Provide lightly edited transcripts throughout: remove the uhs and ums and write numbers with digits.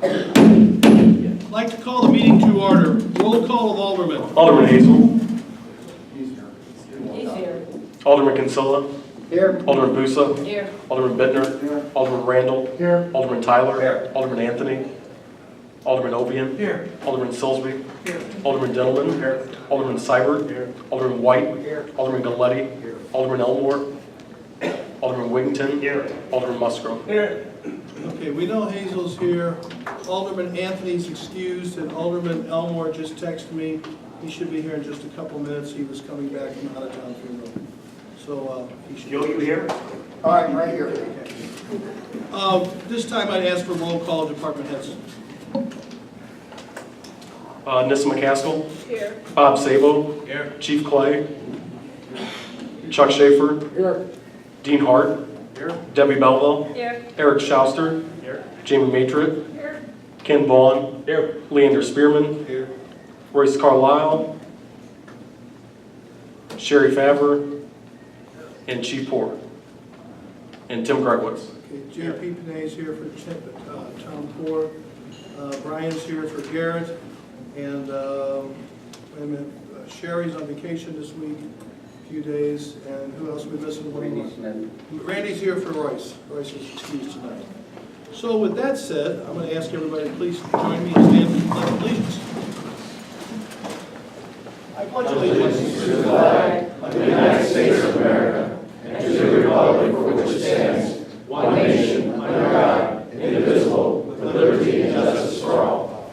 I'd like to call the meeting to order. Roll call of Alderman. Alderman Hazel. He's here. Alderman Kinsella. Here. Alderman Busa. Here. Alderman Bittner. Here. Alderman Randall. Here. Alderman Tyler. Here. Alderman Anthony. Alderman Ovian. Here. Alderman Silsby. Here. Alderman Dillman. Here. Alderman Seibert. Here. Alderman White. Here. Alderman Galletti. Here. Alderman Elmore. Alderman Wigington. Here. Alderman Musgrove. Here. Okay, we know Hazel's here. Alderman Anthony's excused, and Alderman Elmore just texted me. He should be here in just a couple minutes. He was coming back from out of town funeral. So he should. Joe, you here? All right, right here. This time I'd ask for roll call of department heads. Nissa McCaskill. Here. Bob Sabo. Here. Chief Clay. Chuck Schaefer. Here. Dean Hart. Here. Debbie Belleville. Here. Eric Schauster. Here. Jamie Matrit. Here. Ken Vaughn. Here. Leander Spearman. Here. Royce Carlisle. Sherry Favre. And Chief Poor. And Tim Gregwitz. Okay, JP Panay's here for Town Poor. Brian's here for Garrett. And wait a minute, Sherry's on vacation this week, a few days. And who else are we missing? Randy's here for Royce. Royce is excused tonight. So with that said, I'm going to ask everybody to please join me and stand for the Pledge of Allegiance. I pledge allegiance to the flag of the United States of America and to the republic for which it stands, one nation, under God, indivisible, with liberty and justice for all.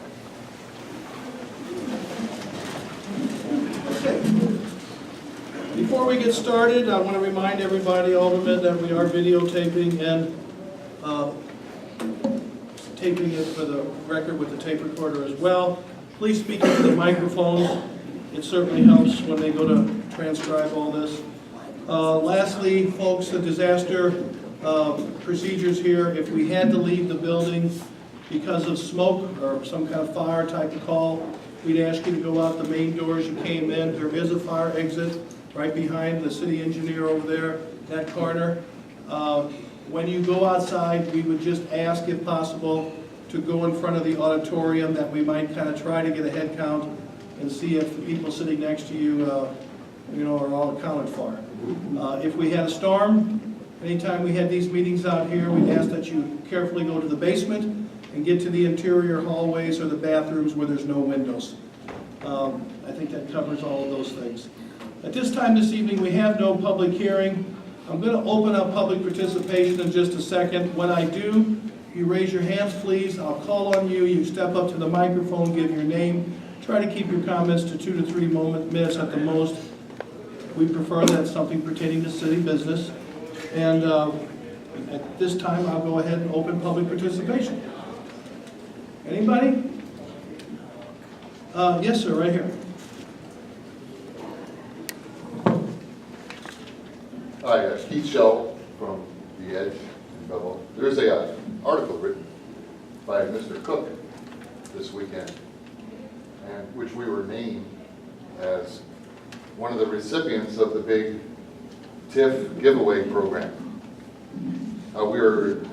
Okay. Before we get started, I want to remind everybody, Alderman, that we are videotaping and taping it for the record with the tape recorder as well. Please speak into the microphones. It certainly helps when they go to transcribe all this. Lastly, folks, the disaster procedures here. If we had to leave the building because of smoke or some kind of fire type of call, we'd ask you to go out the main doors you came in. There is a fire exit right behind the city engineer over there, that corner. When you go outside, we would just ask, if possible, to go in front of the auditorium, that we might kind of try to get a head count and see if the people sitting next to you, are all accounted for. If we had a storm, anytime we had these meetings out here, we'd ask that you carefully go to the basement and get to the interior hallways or the bathrooms where there's no windows. I think that covers all of those things. At this time this evening, we have no public hearing. I'm going to open up public participation in just a second. When I do, you raise your hands, please. I'll call on you. You step up to the microphone, give your name. Try to keep your comments to 2 to 3 minutes at the most. We prefer that something pertaining to city business. And at this time, I'll go ahead and open public participation. Anybody? Yes, sir, right here. Hi, Keith Shell from The Edge in Belleville. There's a article written by Mr. Cook this weekend, and which we were named as one of the recipients of the big TIF giveaway program. We were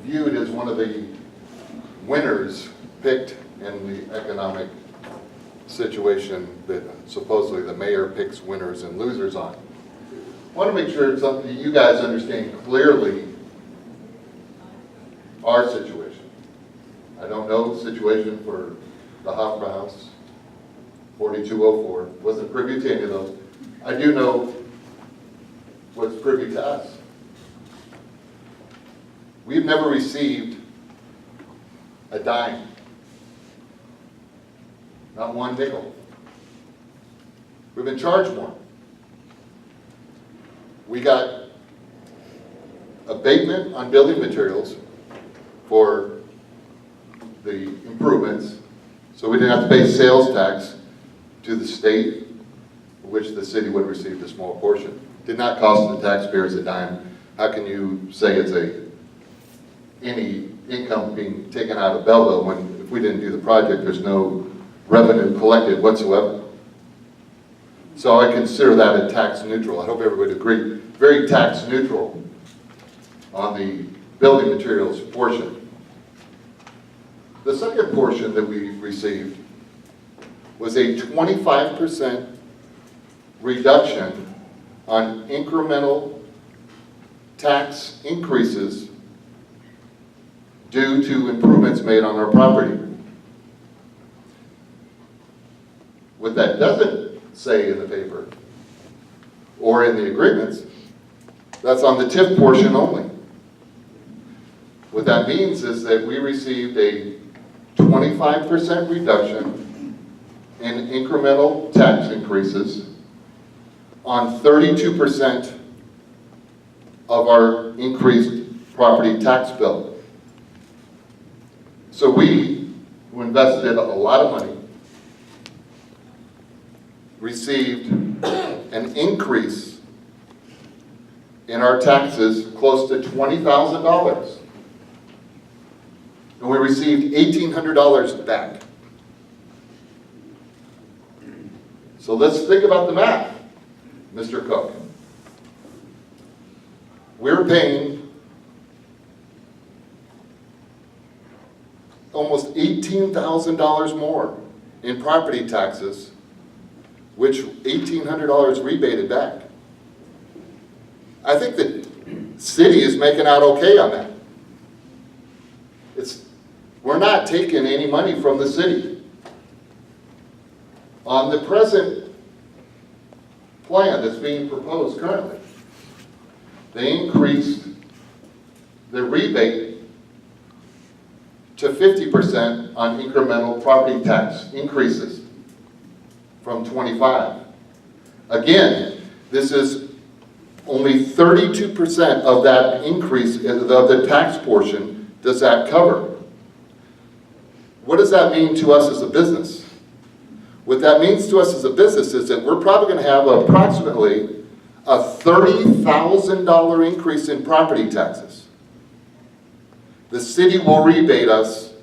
viewed as one of the winners picked in the economic situation that supposedly the mayor picks winners and losers on. I want to make sure something you guys understand clearly our situation. I don't know the situation for the Hoffa House, 4204. Wasn't privy to any of those. I do know what's privy to us. We've never received a dime. Not one nickel. We've been charged more. We got abatement on building materials for the improvements, so we didn't have to pay sales tax to the state, which the city would receive a small portion. Did not cost the taxpayers a dime. How can you say it's any income being taken out of Belleville when if we didn't do the project, there's no revenue collected whatsoever? So I consider that a tax neutral. I hope everybody would agree. Very tax neutral on the building materials portion. The second portion that we received was a 25% reduction on incremental tax increases due to improvements made on our property. What that doesn't say in the paper or in the agreements, that's on the TIF portion only. What that means is that we received a 25% reduction in incremental tax increases on 32% of our increased property tax bill. So we, who invested a lot of money, received an increase in our taxes close to $20,000. And we received $1,800 back. So let's think about the math, Mr. Cook. We're paying almost $18,000 more in property taxes, which $1,800 rebated back. I think the city is making out okay on that. We're not taking any money from the city. On the present plan that's being proposed currently, they increased the rebate to 50% on incremental property tax increases from 25. Again, this is only 32% of that increase of the tax portion does that cover. What does that mean to us as a business? What that means to us as a business is that we're probably going to have approximately a $30,000 increase in property taxes. The city will rebate us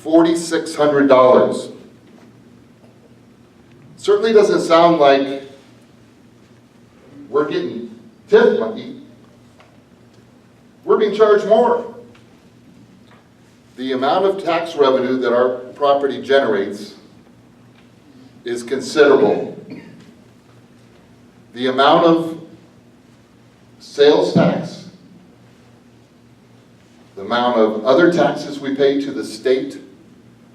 $4,600. Certainly doesn't sound like we're getting TIF money. We're being charged more. The amount of tax revenue that our property generates is considerable. The amount of sales tax, the amount of other taxes we pay to the state,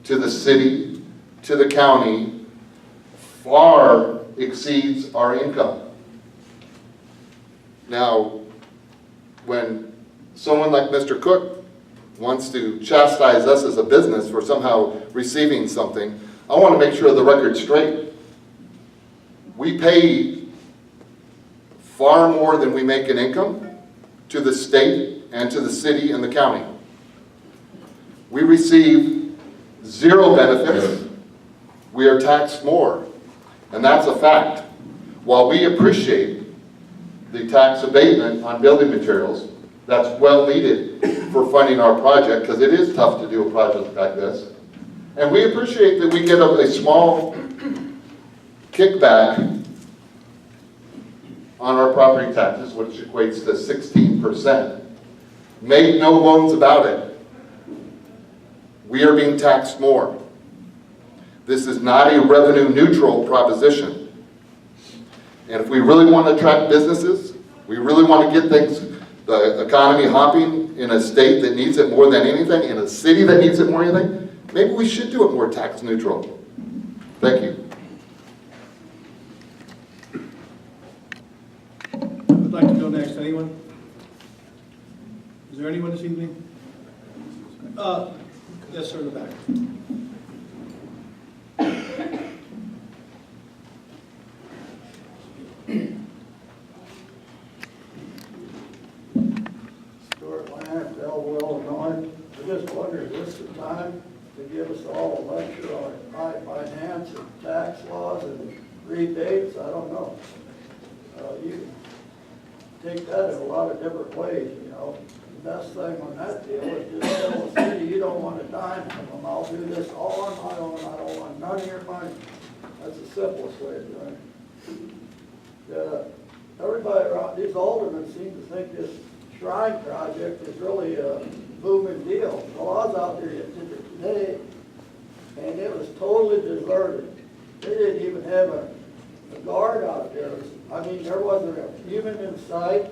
to the city, to the county, far exceeds our income. Now, when someone like Mr. Cook wants to chastise us as a business for somehow receiving something, I want to make sure the record's straight. We pay far more than we make in income to the state and to the city and the county. We receive zero benefits. We are taxed more, and that's a fact. While we appreciate the tax abatement on building materials, that's well needed for funding our project, because it is tough to do a project like this. And we appreciate that we get a small kickback on our property taxes, which equates to 16%. Make no bones about it. We are being taxed more. This is not a revenue neutral proposition. And if we really want to attract businesses, we really want to get things, the economy hopping in a state that needs it more than anything, in a city that needs it more than anything, maybe we should do it more tax neutral. Thank you. Who'd like to go next? Anyone? Is there anyone this evening? Yes, sir, in the back. Stuart Land, Belleville, Illinois. I just wonder, is this the time to give us all a lecture on finance and tax laws and rebates? I don't know. You take that in a lot of different ways, you know. The best thing on that deal is just tell the city you don't want a dime from them. I'll do this all on my own. I don't want none of your money. That's the simplest way of doing it. Everybody around, these aldermen seem to think this shrine project is really a booming deal. Well, I was out there and it was totally deserted. They didn't even have a guard out there. I mean, there wasn't a human in sight.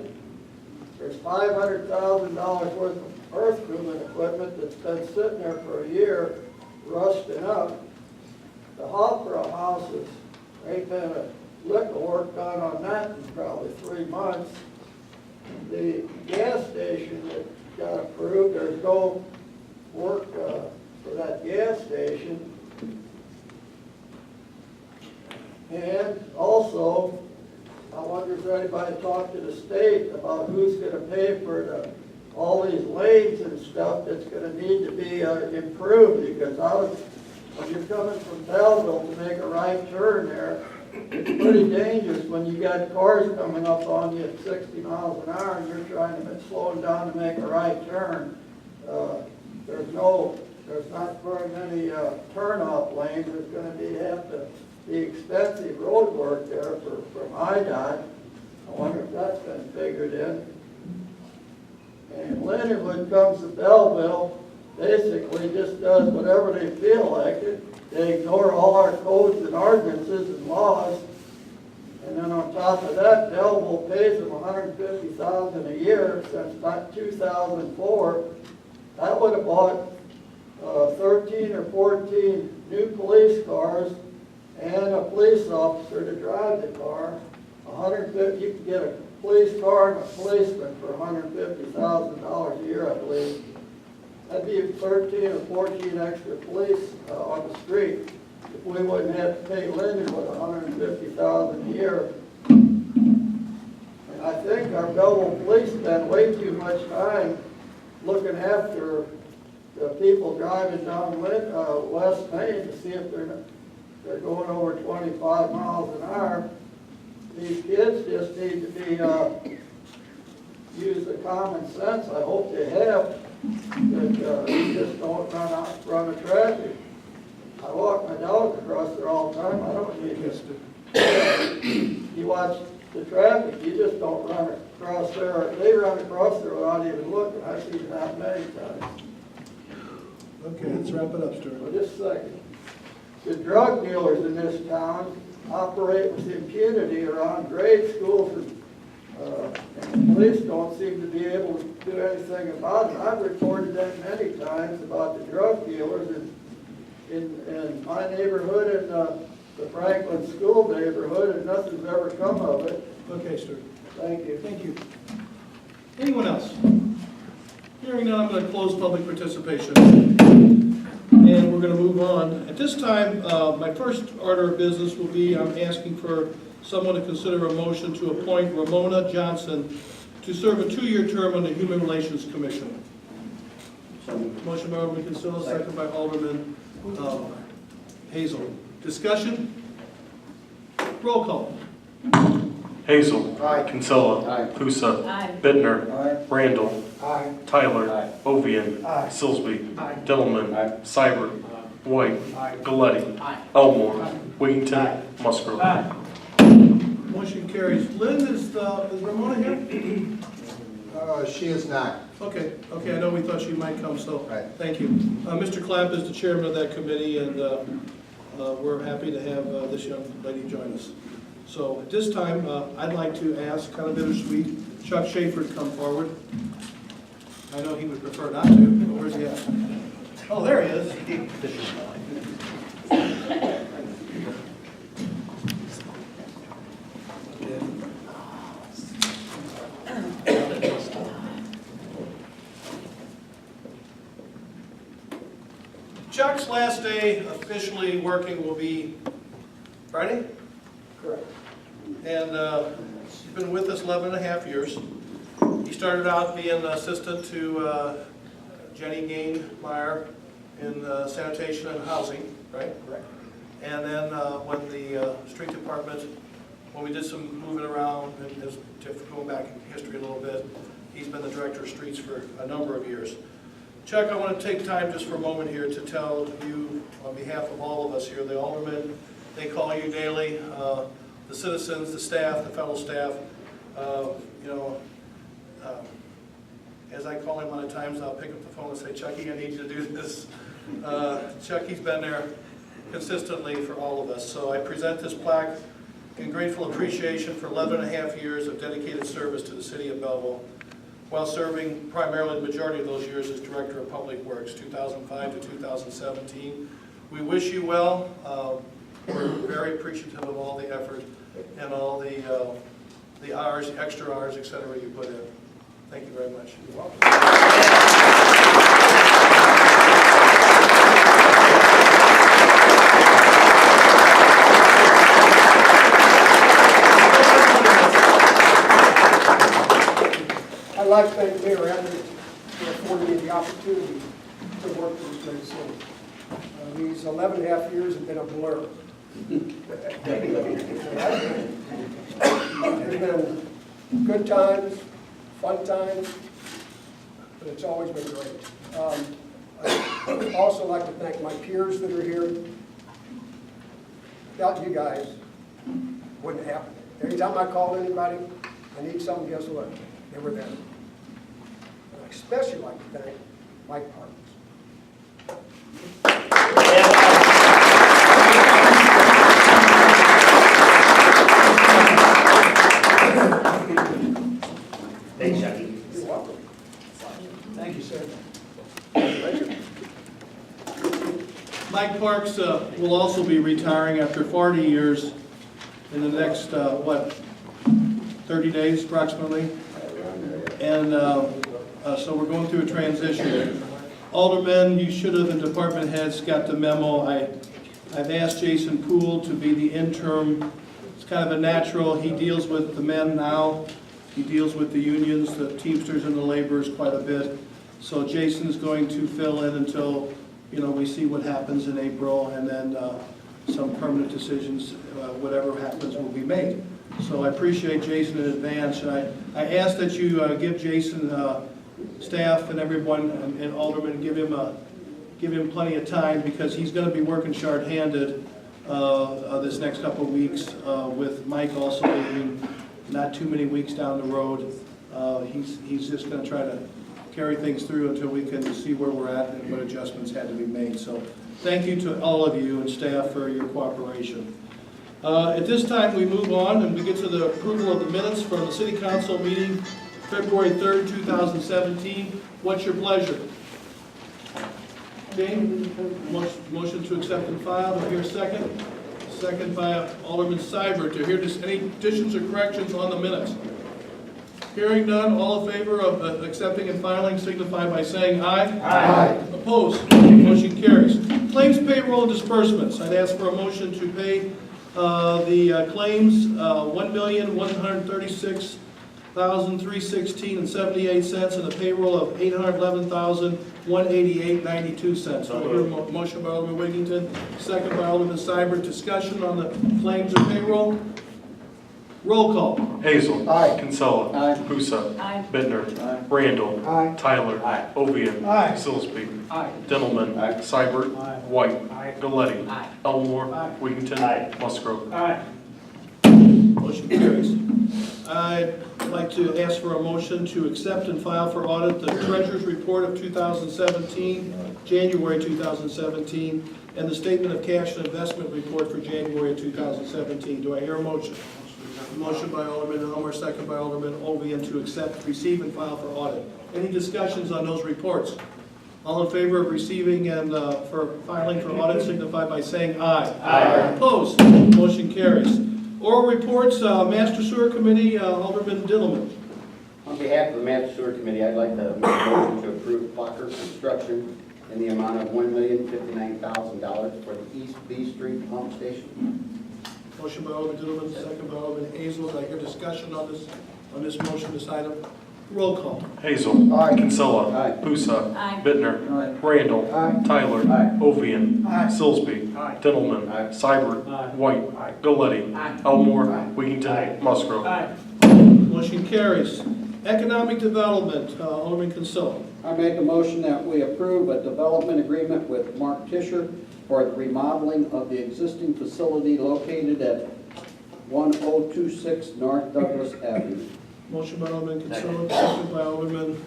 There's $500,000 worth of earth moving equipment that's been sitting there for a year, rusting up. The Hopper houses, ain't been a lick of work done on that in probably 3 months. The gas station that got approved, there's no work for that gas station. And also, I wonder if anybody talked to the state about who's going to pay for all these lanes and stuff that's going to need to be improved, because when you're coming from Belleville to make a right turn there, it's pretty dangerous when you got cars coming up on you at 60 miles an hour and you're trying to slow them down to make a right turn. There's not very many turn-off lanes. There's going to have to be expensive road work there from IDOT. I wonder if that's been figured in. And Lindenwood comes to Belleville, basically just does whatever they feel like it. They ignore all our codes and ordinances and laws. And then on top of that, Belleville pays them $150,000 a year since 2004. That would have bought 13 or 14 new police cars and a police officer to drive the car. You can get a police car and a policeman for $150,000 a year, I believe. That'd be 13 or 14 extra police on the street if we wouldn't have to pay Lindenwood $150,000 a year. And I think our Belleville police spend way too much time looking after the people driving down West Main to see if they're going over 25 miles an hour. These kids just need to be use the common sense. I hope they have. That you just don't run a traffic. I walk my dog across there all the time. I don't need to. You watch the traffic, you just don't run across there. They run across there without even looking. I've seen that many times. Okay, let's wrap it up, Stuart. Well, just a second. The drug dealers in this town operate with impunity around grade schools, and the police don't seem to be able to do anything about it. I've reported that many times about the drug dealers in my neighborhood and the Franklin school neighborhood, and nothing's ever come of it. Okay, Stuart. Thank you. Thank you. Anyone else? Hearing none, I'm going to close public participation. And we're going to move on. At this time, my first order of business will be I'm asking for someone to consider a motion to appoint Ramona Johnson to serve a 2-year term on the Human Relations Commission. Motion by Alderman Kinsella, second by Alderman Hazel. Discussion? Roll call. Hazel. Aye. Kinsella. Aye. Pusa. Aye. Bittner. Aye. Randall. Aye. Tyler. Aye. Ovian. Aye. Silsby. Aye. Dillman. Aye. Seibert. White. Aye. Galletti. Aye. Elmore. Aye. Wiggington. Aye. Musgrove. Motion carries. Lynn, is Ramona here? She is not. Okay, I know we thought she might come, so Right. thank you. Mr. Clapp is the chairman of that committee, and we're happy to have this young lady join us. So at this time, I'd like to ask, kind of bittersweet, Chuck Schaefer to come forward. I know he would prefer not to, but where's he at? Oh, there he is. Chuck's last day officially working will be Friday? Correct. And he's been with us 11 and a half years. He started out being an assistant to Jenny Gain-Meyer in sanitation and housing, right? Correct. And then when the street department, when we did some moving around, and just going back in history a little bit, he's been the director of streets for a number of years. Chuck, I want to take time just for a moment here to tell you, on behalf of all of us here, the aldermen, they call you daily, the citizens, the staff, the fellow staff, as I call him a lot of times, I'll pick up the phone and say, Chucky, I need you to do this. Chucky's been there consistently for all of us. So I present this plaque in grateful appreciation for 11 and a half years of dedicated service to the city of Belleville, while serving primarily the majority of those years as Director of Public Works, 2005 to 2017. We wish you well. We're very appreciative of all the effort and all the hours, the extra hours, et cetera, you put in. Thank you very much. You're welcome. I'd like to thank Mayor Evans for affording me the opportunity to work for this great city. These 11 and a half years have been a blur. There's been good times, fun times, but it's always been great. I'd also like to thank my peers that are here. Without you guys, wouldn't happen. Every time I called anybody, I need something, guess what? They were there. And I especially like to thank Mike Parkins. Thanks, Chucky. You're welcome. Thank you, sir. Mike Parks will also be retiring after 40 years in the next, 30 days approximately. And so we're going through a transition. Aldermen, you should have, and department heads got the memo. I've asked Jason Poole to be the interim. It's kind of a natural. He deals with the men now. He deals with the unions, the Teamsters and the laborers quite a bit. So Jason's going to fill in until, we see what happens in April, and then some permanent decisions, whatever happens, will be made. So I appreciate Jason in advance, and I ask that you give Jason, staff and everyone, and Alderman, give him plenty of time, because he's going to be working short-handed this next couple of weeks, with Mike also being not too many weeks down the road. He's just going to try to carry things through until we can see where we're at and what adjustments had to be made. So thank you to all of you and staff for your cooperation. At this time, we move on and we get to the approval of the minutes from the City Council meeting February 3rd, 2017. What's your pleasure? Jane, motion to accept and file. Do I hear a second? Second by Alderman Seibert. Do I hear any additions or corrections on the minutes? Hearing none, all in favor of accepting and filing signify by saying aye. Aye. Opposed? Motion carries. Claims, payroll, and disbursements. I'd ask for a motion to pay the claims, $1,136,316.78, and a payroll of $811,188.92. Do I hear a motion by Alderman Wiggington, second by Alderman Seibert. Discussion on the claims and payroll. Roll call. Hazel. Aye. Kinsella. Aye. Pusa. Aye. Bittner. Aye. Randall. Aye. Tyler. Aye. Ovian. Aye. Silsby. Aye. Dentelman. Aye. Seibert. Aye. White. Aye. Galletti. Aye. Elmore. Aye. Wiggington. Aye. Musgrove. Aye. Motion carries. I'd like to ask for a motion to accept and file for audit the Treasurer's Report of 2017, January 2017, and the Statement of Cash and Investment Report for January of 2017. Do I hear a motion? Motion by Alderman Elmer, second by Alderman Ovian to accept, receive, and file for audit. Any discussions on those reports? All in favor of receiving and for filing for audit signify by saying aye. Aye. Opposed? Motion carries. Oral reports, Master Sewer Committee, Alderman Dillman. On behalf of the Master Sewer Committee, I'd like to make a motion to approve Blocker Construction in the amount of $1,059,000 for the East B Street Pump Station. Motion by Alderman Dillman, second by Alderman Hazel. I hear discussion on this motion, this item. Roll call. Hazel. Aye. Kinsella. Aye. Pusa. Aye. Bittner. Aye. Randall. Aye. Tyler. Aye. Ovian. Aye. Silsby. Aye. Dentelman. Aye. Seibert. Aye. White. Aye. Galletti. Aye. Elmore. Aye. Wiggington. Aye. Musgrove. Aye. Motion carries. Economic Development, Alderman Kinsella. I make a motion that we approve a development agreement with Mark Tischer for the remodeling of the existing facility located at 1026 North Douglas Avenue. Motion by Alderman Kinsella, second by Alderman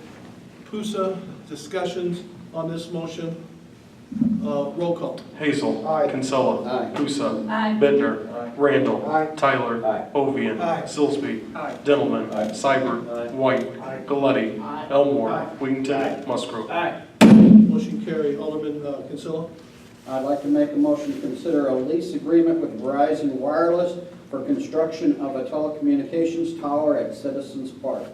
Pusa. Discussions on this motion. Roll call. Hazel. Aye. Kinsella. Aye. Pusa. Aye. Bittner. Randall. Aye. Tyler. Aye. Ovian. Aye. Silsby. Aye. Dentelman. Aye. Seibert. White. Aye. Galletti. Aye. Elmore. Aye. Wiggington. Musgrove. Motion carried. Alderman Kinsella. I'd like to make a motion to consider a lease agreement with Verizon Wireless for construction of a telecommunications tower at Citizens Park.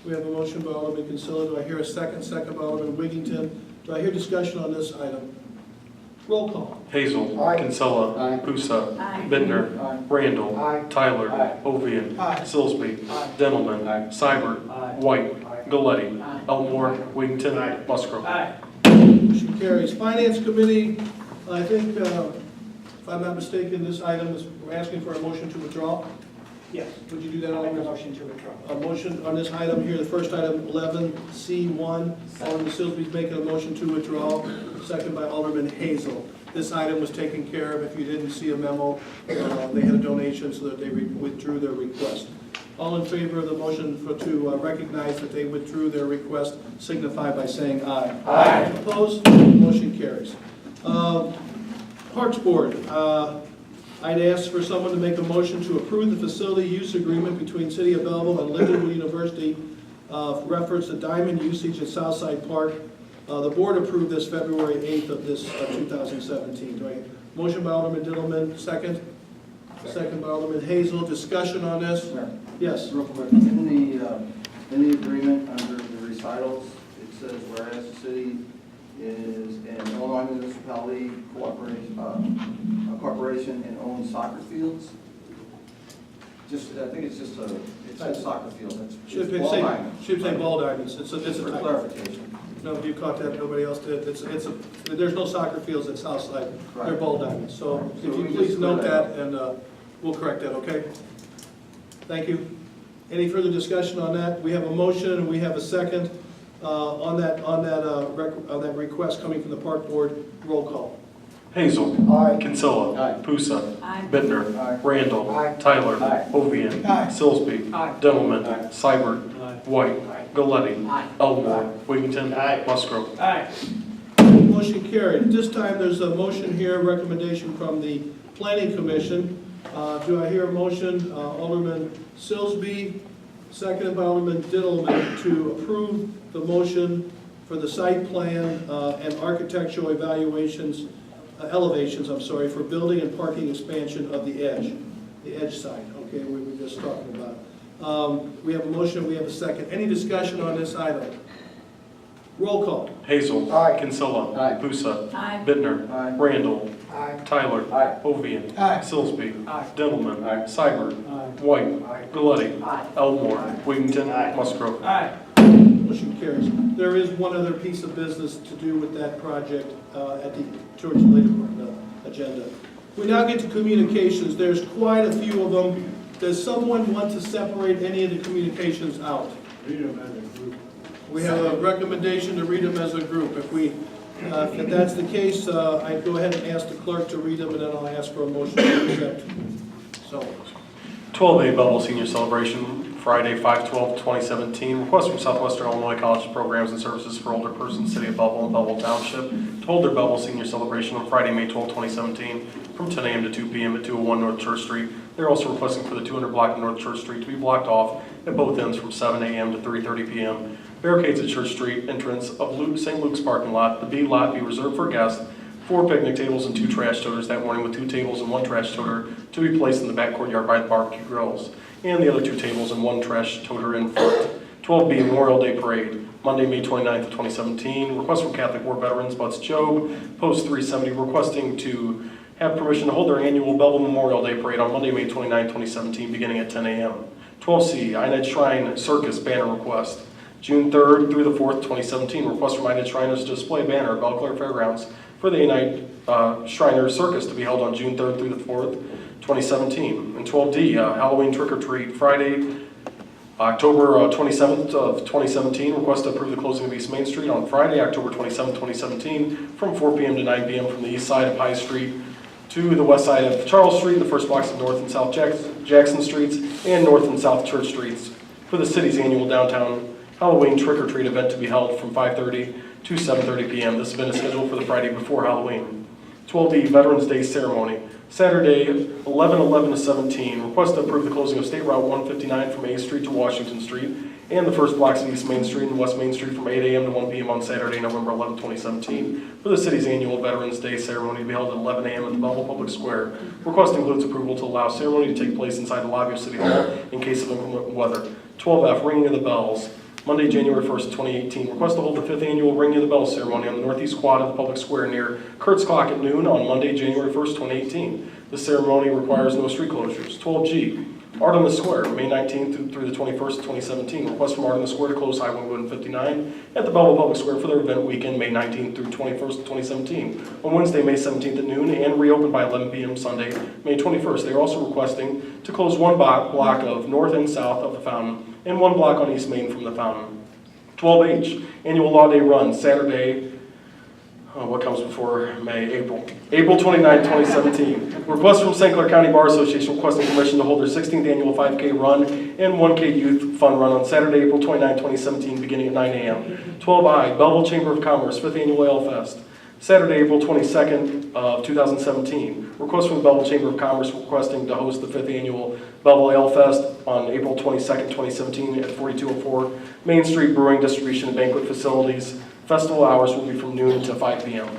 We have a motion by Alderman Kinsella. Do I hear a second? Second by Alderman Wiggington. Do I hear discussion on this item? Roll call. Hazel. Aye. Kinsella. Aye. Pusa. Aye. Bittner. Aye. Randall. Aye. Tyler. Aye. Ovian. Aye. Silsby. Aye. Dentelman. Aye. Seibert. Aye. White. Aye. Galletti. Aye. Elmore. Wiggington. Musgrove. Motion carries. Finance Committee, I think, if I'm not mistaken, this item is, we're asking for a motion to withdraw. Yes. Would you do that, I'll make a Alderman? motion to withdraw. A motion on this item here, the first item, 11C1. Alderman Silsby's making a motion to withdraw, second by Alderman Hazel. This item was taken care of. If you didn't see a memo, they had a donation so that they withdrew their request. All in favor of the motion to recognize that they withdrew their request signify by saying aye. Aye. Opposed? Motion carries. Parks Board, I'd ask for someone to make a motion to approve the facility use agreement between City of Belleville and Lindenwood University reference to diamond usage at Southside Park. The board approved this February 8th of this 2017. Do I motion by Alderman Dillman, second? Second by Alderman Hazel. Discussion on this? Yes. Real quick, in the agreement under the recitals, it says whereas the city is an Illinois municipality cooperation, a corporation and owns soccer fields. Just, I think it's just a, it says soccer field. Should It's ball say diamonds. ball diamonds. It's a For typo. clarification. No, you caught that, nobody else did. There's no soccer fields at Southside. They're Right. ball diamonds. So Right. if So you we please just note clear that, that and we'll correct that, okay? Thank you. Any further discussion on that? We have a motion and we have a second on that request coming from the Park Board. Roll call. Hazel. Aye. Kinsella. Aye. Pusa. Aye. Bittner. Aye. Randall. Aye. Tyler. Aye. Ovian. Aye. Silsby. Aye. Dentelman. Aye. Seibert. White. Galletti. Aye. Elmore. Wiggington. Musgrove. Motion carried. At this time, there's a motion here, recommendation from the Planning Commission. Do I hear a motion? Alderman Silsby, seconded by Alderman Dillman, to approve the motion for the site plan and architectural elevations, for building and parking expansion of the edge site, okay, we were just talking about. We have a motion, we have a second. Any discussion on this item? Roll call. Hazel. Aye. Kinsella. Aye. Pusa. Aye. Bittner. Aye. Randall. Aye. Tyler. Aye. Ovian. Aye. Silsby. Aye. Dentelman. Aye. Seibert. Aye. White. Aye. Galletti. Aye. Elmore. Aye. Wiggington. Musgrove. Motion carries. There is one other piece of business to do with that project towards the later part of the agenda. We now get to communications. There's quite a few of them. Does someone want to separate any of the communications out? Read them as a group. We have a recommendation to read them as a group. If that's the case, I'd go ahead and ask the clerk to read them, and then I'll ask for a motion to accept. So, 12A Belleville Senior Celebration, Friday, 5/12/2017. Request from Southwestern Illinois College Programs and Services for Older Persons, City of Belleville and Belleville Township, to hold their Belleville Senior Celebration on Friday, May 12, 2017, from 10 a.m. to 2 p.m. at 201 North Church Street. They're also requesting for the 200 block of North Church Street to be blocked off at both ends from 7 a.m. to 3:30 p.m. Barricades at Church Street entrance of St. Luke's parking lot. The B lot be reserved for guests. 4 picnic tables and 2 trash toters that morning, with 2 tables and 1 trash toter to be placed in the back courtyard by the barbecue grills, and the other 2 tables and 1 trash toter in front. 12B Memorial Day Parade, Monday, May 29th of 2017. Request from Catholic War Veterans, Butts Job, Post 370, requesting to have permission to hold their annual Belleville Memorial Day Parade on Monday, May 29th, 2017, beginning at 10 a.m. 12C Ionite Shrine Circus banner request, June 3rd through the 4th, 2017. Request from Ionite Shriners to display a banner at Belle Claire Fairgrounds for the Ionite Shriners Circus to be held on June 3rd through the 4th, 2017. And 12D Halloween Trick or Treat, Friday, October 27th of 2017. Request to approve the closing of East Main Street on Friday, October 27th, 2017, from 4 p.m. to 9 p.m. from the east side of High Street to the west side of Charles Street, the first blocks of North and South Jackson Streets, and North and South Church Streets, for the city's annual downtown Halloween trick-or-treat event to be held from 5:30 to 7:30 p.m. This event is scheduled for the Friday before Halloween. 12D, Veterans Day Ceremony, Saturday, 11/11 to 17. Request to approve the closing of State Route 159 from A Street to Washington Street and the first blocks of East Main Street and West Main Street from 8 a.m. to 1 p.m. on Saturday, November 11, 2017, for the city's annual Veterans Day ceremony to be held at 11 a.m. at the Belleville Public Square. Request includes approval to allow ceremony to take place inside the lobby of City Hall in case of inclement weather. 12F, Ringing of the Bells, Monday, January 1st, 2018. Request to hold the 5th annual Ringing of the Bells ceremony on the northeast quad of the Public Square near Kurt's Clock at noon on Monday, January 1st, 2018. This ceremony requires no street closures. 12G, Art on the Square, May 19th through the 21st, 2017. Request from Art on the Square to close Highway 159 at the Belleville Public Square for their event weekend, May 19th through 21st, 2017, on Wednesday, May 17th at noon, and reopen by 11 p.m. Sunday, May 21st. They are also requesting to close one block of north and south of the fountain and one block on East Main from the fountain. 12H, Annual Law Day Run, Saturday, what comes before May? April 29, 2017. Request from St. Clair County Bar Association requesting permission to hold their 16th annual 5K run and 1K youth fun run on Saturday, April 29, 2017, beginning at 9 a.m. 12I, Belleville Chamber of Commerce, 5th Annual Ale Fest, Saturday, April 22nd of 2017. Request from the Belleville Chamber of Commerce requesting to host the 5th Annual Belleville Ale Fest on April 22nd, 2017 at 4204 Main Street Brewing, Distribution, and Banquet Facilities. Festival hours will be from noon to 5 p.m.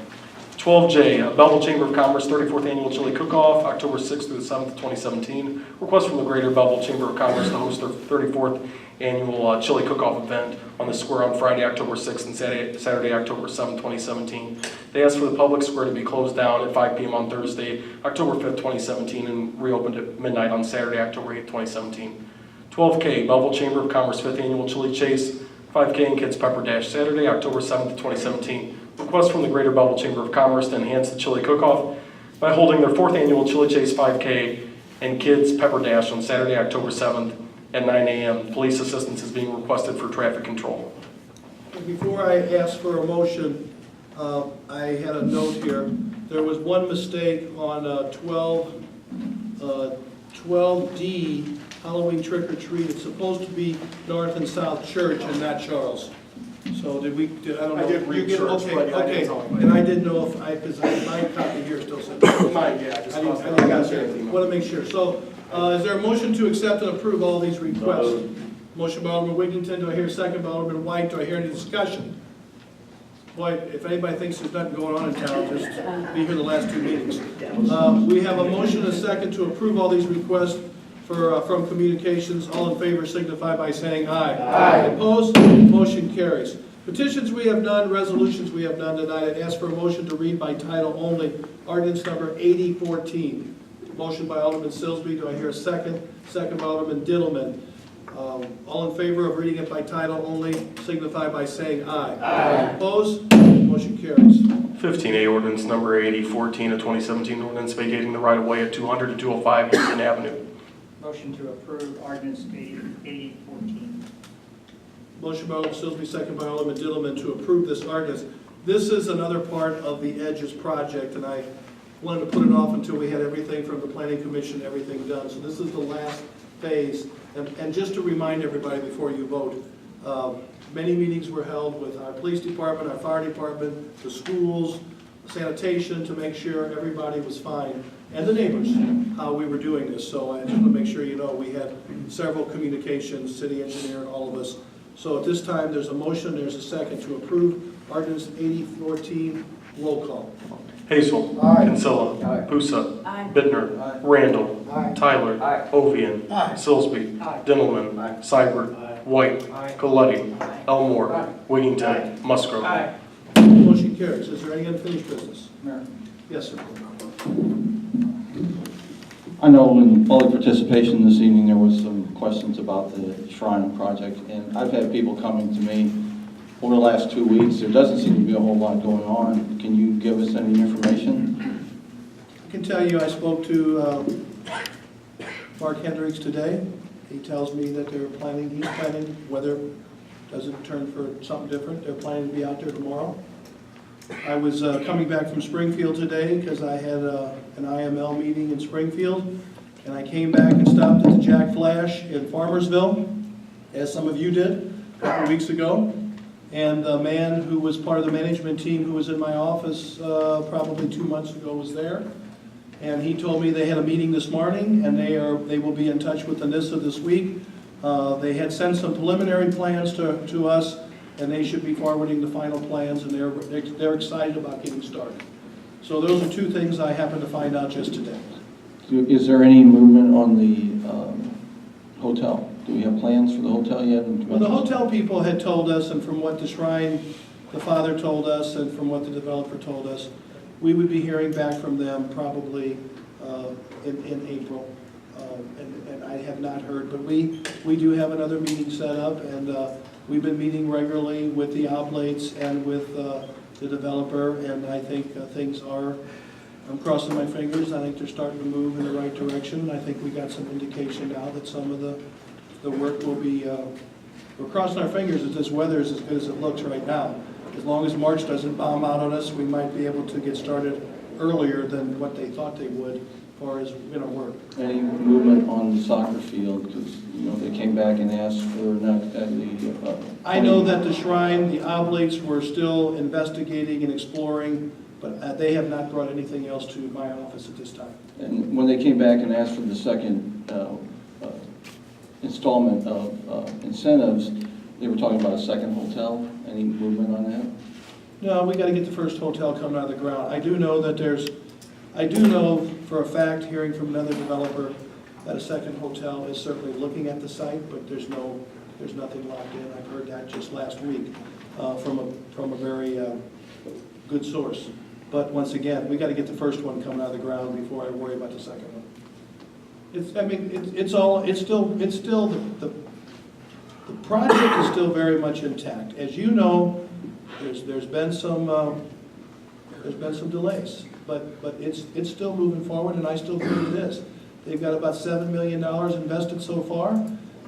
12J, Belleville Chamber of Commerce 34th Annual Chili Cook-Off, October 6th through the 7th, 2017. Request from the Greater Belleville Chamber of Commerce to host their 34th Annual Chili Cook-Off event on the square on Friday, October 6th and Saturday, October 7th, 2017. They asked for the public square to be closed down at 5 p.m. on Thursday, October 5th, 2017, and reopened at midnight on Saturday, October 8th, 2017. 12K, Belleville Chamber of Commerce 5th Annual Chili Chase, 5K and Kids Pepper Dash, Saturday, October 7th, 2017. Request from the Greater Belleville Chamber of Commerce to enhance the chili cook-off by holding their 4th Annual Chili Chase 5K and Kids Pepper Dash on Saturday, October 7th at 9 a.m. Police assistance is being requested for traffic control. Before I ask for a motion, I had a note here. There was one mistake on 12D, Halloween trick or treat. It's supposed to be North and South Church and not Charles. So I don't know. I did read You church, okay, but I okay. didn't tell anybody. And I didn't know if because my copy here still said. Mine, yeah, I want to make sure. So is there a motion to accept and approve all these requests? Motion by Alderman Wiggington. Do I hear a second by Alderman White? Do I hear any discussion? Boy, if anybody thinks there's nothing going on in town, just be here the last two meetings. We have a motion and a second to approve all these requests from communications. All in favor signify by saying aye. Aye. Opposed? Motion carries. Petitions we have none, resolutions we have none tonight. I'd ask for a motion to read by title only. Ordinance number 8014. Motion by Alderman Silsby. Do I hear a second? Second by Alderman Diddleman. All in favor of reading it by title only signify by saying aye. Aye. Opposed? Motion carries. 15A, ordinance number 8014 of 2017, ordinance vacating the right-of-way at 200 to 205 Houston Avenue. Motion to approve ordinance 8014. Motion by Alderman Silsby, second by Alderman Diddleman to approve this ordinance. This is another part of the Edges project, and I wanted to put it off until we had everything from the Planning Commission, everything done. So this is the last phase. And just to remind everybody before you vote, many meetings were held with our police department, our fire department, the schools, sanitation, to make sure everybody was fine, and the neighbors, how we were doing this. So I just want to make sure you know we had several communications, city engineer, all of us. So at this time, there's a motion, there's a second to approve ordinance 8014. Roll call. Hazel. Aye. Kinsella. Aye. Pusa. Aye. Bittner. Aye. Randall. Aye. Tyler. Aye. Ovian. Aye. Silsby. Aye. Dintelman. Aye. Seibert. Aye. White. Aye. Coletti. Aye. Elmore. Aye. Wiggington. Musgrove. Aye. Motion carries. Is there any unfinished business? Mayor. Yes, sir. I know in public participation this evening, there was some questions about the Shrine project, and I've had people coming to me over the last 2 weeks. There doesn't seem to be a whole lot going on. Can you give us any information? I can tell you I spoke to Mark Hendricks today. He tells me that he's planning, weather doesn't turn for something different, they're planning to be out there tomorrow. I was coming back from Springfield today because I had an IML meeting in Springfield, and I came back and stopped at the Jack Flash in Farmersville, as some of you did a couple weeks ago. And the man who was part of the management team who was in my office probably 2 months ago was there. And he told me they had a meeting this morning, and they will be in touch with Anissa this week. They had sent some preliminary plans to us, and they should be forwarding the final plans, and they're excited about getting started. So those are two things I happened to find out just today. Is there any movement on the hotel? Do we have plans for the hotel yet? Well, the hotel people had told us, and from what the Shrine, the father told us, and from what the developer told us, we would be hearing back from them probably in April. And I have not heard, but we do have another meeting set up, and we've been meeting regularly with the Oblates and with the developer, and I think things are, I'm crossing my fingers, I think they're starting to move in the right direction. I think we got some indication now that some of the work will be, we're crossing our fingers that this weather is as good as it looks right now. As long as March doesn't bomb out on us, we might be able to get started earlier than what they thought they would as far as, work. Any movement on the soccer field? Because, they came back and asked for the... I know that the Shrine, the Oblates were still investigating and exploring, but they have not brought anything else to my office at this time. And when they came back and asked for the second installment of incentives, they were talking about a second hotel. Any movement on that? No, we got to get the first hotel coming out of the ground. I do know for a fact, hearing from another developer, that a second hotel is certainly looking at the site, but there's nothing locked in. I've heard that just last week from a very good source. But once again, we got to get the first one coming out of the ground before I worry about the second one. The project is still very much intact. As you know, there's been some delays, but it's still moving forward, and I still believe it is. They've got about $7 million invested so far,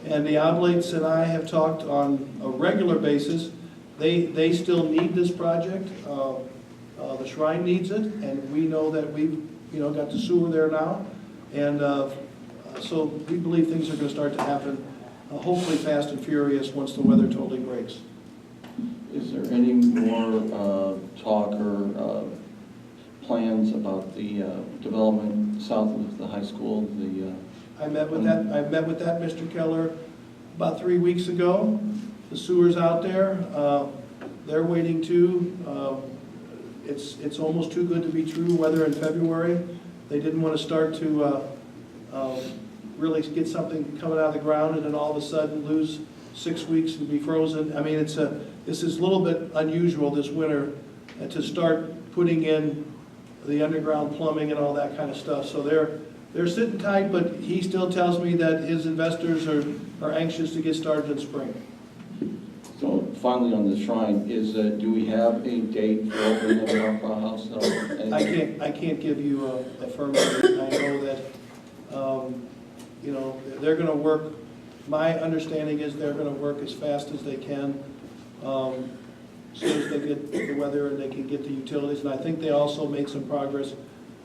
and the Oblates and I have talked on a regular basis. They still need this project. The Shrine needs it, and we know that we've got the sewer there now, and so we believe things are going to start to happen, hopefully fast and furious once the weather totally breaks. Is there any more talk or plans about the development south of the high school? I met with that Mr. Keller about 3 weeks ago. The sewer's out there. They're waiting too. It's almost too good to be true. Weather in February, they didn't want to start to really get something coming out of the ground and then all of a sudden lose 6 weeks and be frozen. I mean, this is a little bit unusual this winter to start putting in the underground plumbing and all that kind of stuff. So they're sitting tight, but he still tells me that his investors are anxious to get started in spring. So finally on the Shrine, do we have a date for opening of our house? I can't give you a firm date. I know that they're going to work. My understanding is they're going to work as fast as they can, as soon as they get the weather and they can get the utilities. And I think they also made some progress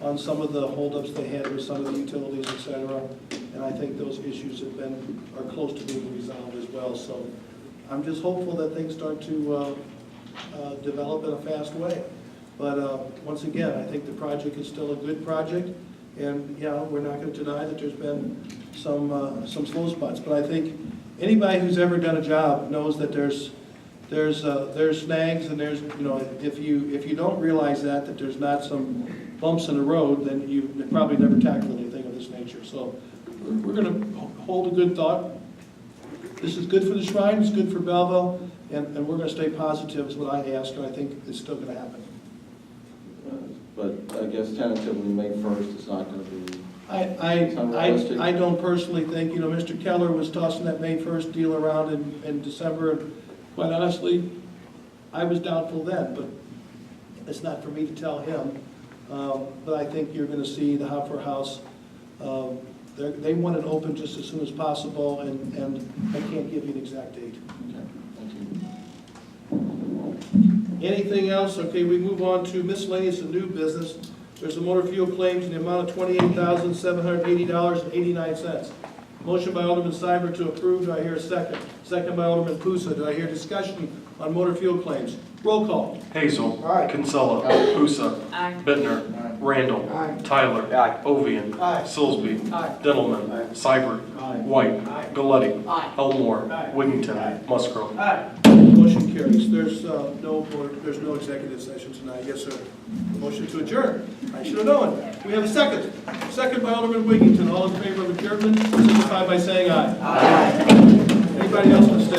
on some of the holdups they had with some of the utilities, et cetera. And I think those issues are close to being resolved as well. So I'm just hopeful that things start to develop in a fast way. But once again, I think the project is still a good project. And we're not going to deny that there's been some slow spots. But I think anybody who's ever done a job knows that there's snags, and there's if you don't realize that there's not some bumps in the road, then you probably never tackled anything of this nature. So we're going to hold a good thought. This is good for the Shrine, it's good for Belleville, and we're going to stay positive is what I ask, and I think it's still going to happen. But I guess tentatively May 1st is not going to be... I don't personally think, Mr. Keller was tossing that May 1st deal around in December, and quite honestly, I was doubtful then, but it's not for me to tell him. But I think you're going to see the Hopper House, they want it open just as soon as possible, and I can't give you an exact date. Okay, thank you. Anything else? Okay, we move on to miscellaneous and new business. There's a motor fuel claims in the amount of $28,780.89. Motion by Alderman Seibert to approve. Do I hear a second? Second by Alderman Pusa. Do I hear discussion on motor fuel claims? Roll call. Hazel. Aye. Kinsella. Pusa. Bittner. Randall. Tyler. Ovian. Sillsby. Dendelman. Seibert. White. Galletti. Elmore. Wiggington. Musgrove. Motion carries. There's no executive session tonight. Yes, sir. Motion to adjourn. I should have known. We have a second. Second by Alderman Wiggington. All in favor of adjournment, signify by saying aye. Anybody else want to stay?